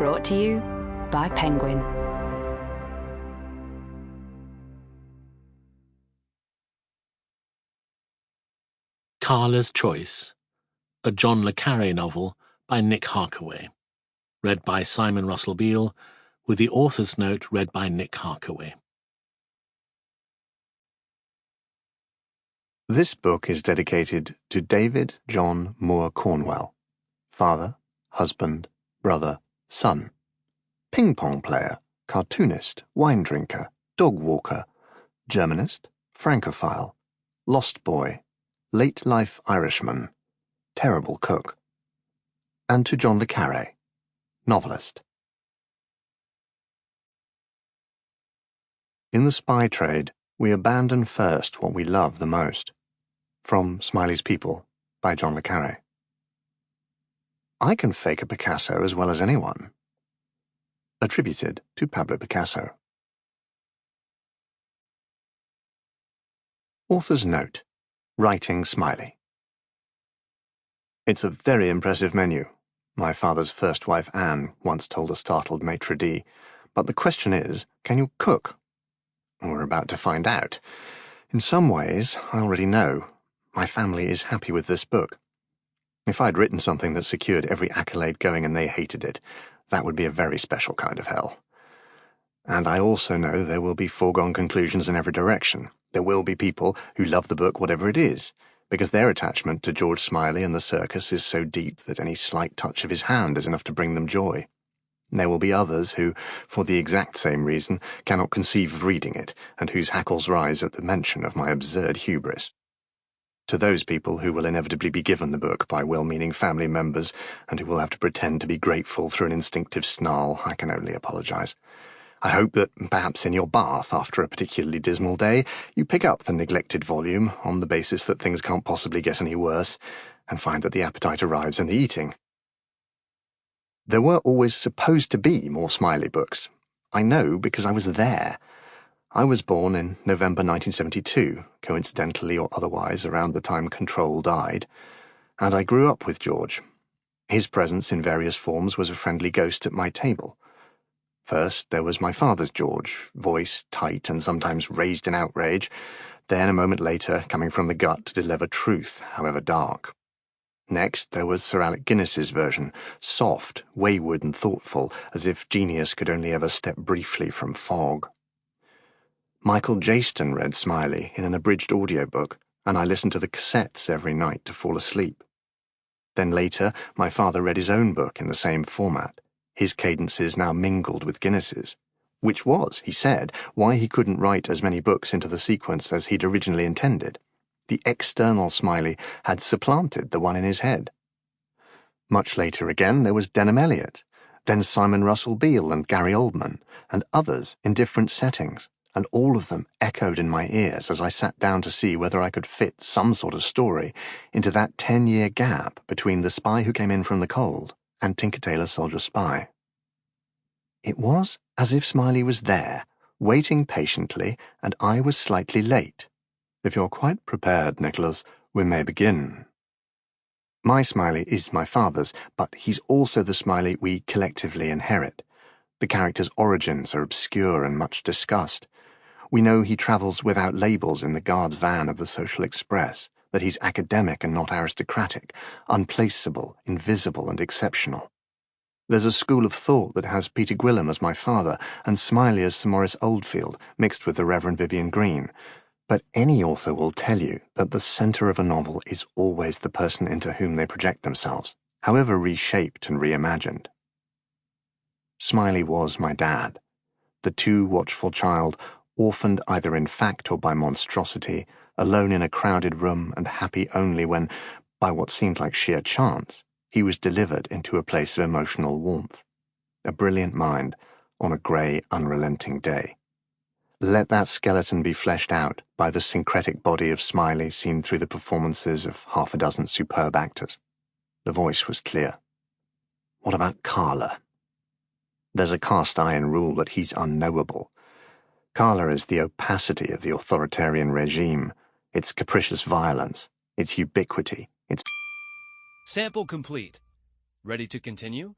Brought to you by Penguin. Karla's Choice, a John le Carré novel by Nick Harkaway, read by Simon Russell Beale, with the author's note read by Nick Harkaway. This book is dedicated to David John Moore Cornwell, father, husband, brother, son, ping-pong player, cartoonist, wine drinker, dog walker, Germanist, Francophile, lost boy, late-life Irishman, terrible cook, and to John le Carré, novelist. In the spy trade, we abandon first what we love the most. From Smiley's People by John le Carré. I can fake a Picasso as well as anyone. Attributed to Pablo Picasso. Author's note. Writing Smiley. It's a very impressive menu. My father's first wife Anne once told a startled maitre d', but the question is, can you cook? We're about to find out. In some ways, I already know. My family is happy with this book. If I'd written something that secured every accolade going and they hated it, that would be a very special kind of hell. And I also know there will be foregone conclusions in every direction. There will be people who love the book whatever it is, because their attachment to George Smiley and the Circus is so deep that any slight touch of his hand is enough to bring them joy. There will be others who, for the exact same reason, cannot conceive of reading it, and whose hackles rise at the mention of my absurd hubris. To those people who will inevitably be given the book by well-meaning family members and who will have to pretend to be grateful through an instinctive snarl, I can only apologize. I hope that, perhaps in your bath after a particularly dismal day, you pick up the neglected volume on the basis that things can't possibly get any worse, and find that the appetite arrives in the eating. There were always supposed to be more Smiley books. I know because I was there. I was born in November 1972, coincidentally or otherwise around the time Control died, and I grew up with George. His presence in various forms was a friendly ghost at my table. First, there was my father's George, voice tight and sometimes raised in outrage, then a moment later coming from the gut to deliver truth, however dark. Next, there was Sir Alec Guinness's version, soft, wayward and thoughtful, as if genius could only ever step briefly from fog. Michael Jaston read Smiley in an abridged audiobook, and I listened to the cassettes every night to fall asleep. Then later, my father read his own book in the same format, his cadences now mingled with Guinness's, which was, he said, why he couldn't write as many books into the sequence as he'd originally intended. The external Smiley had supplanted the one in his head. Much later again, there was Denham Elliott, then Simon Russell Beale and Gary Oldman, and others in different settings, and all of them echoed in my ears as I sat down to see whether I could fit some sort of story into that 10-year gap between The Spy Who Came In From the Cold and Tinker Tailor Soldier Spy. It was as if Smiley was there, waiting patiently, and I was slightly late. If you're quite prepared, Nicholas, we may begin. My Smiley is my father's, but he's also the Smiley we collectively inherit. The character's origins are obscure and much discussed. We know he travels without labels in the guard's van of the Social Express, that he's academic and not aristocratic, unplaceable, invisible and exceptional. There's a school of thought that has Peter Gwilym as my father and Smiley as Sir Maurice Oldfield, mixed with the Reverend Vivian Green. But any author will tell you that the centre of a novel is always the person into whom they project themselves, however reshaped and reimagined. Smiley was my dad, the too watchful child, orphaned either in fact or by monstrosity, alone in a crowded room and happy only when, by what seemed like sheer chance, he was delivered into a place of emotional warmth. A brilliant mind on a grey, unrelenting day. Let that skeleton be fleshed out by the syncretic body of Smiley seen through the performances of half a dozen superb actors. The voice was clear. What about Karla? There's a cast-iron rule that he's unknowable. Karla is the opacity of the authoritarian regime, its capricious violence, its ubiquity, its... Sample complete. Ready to continue?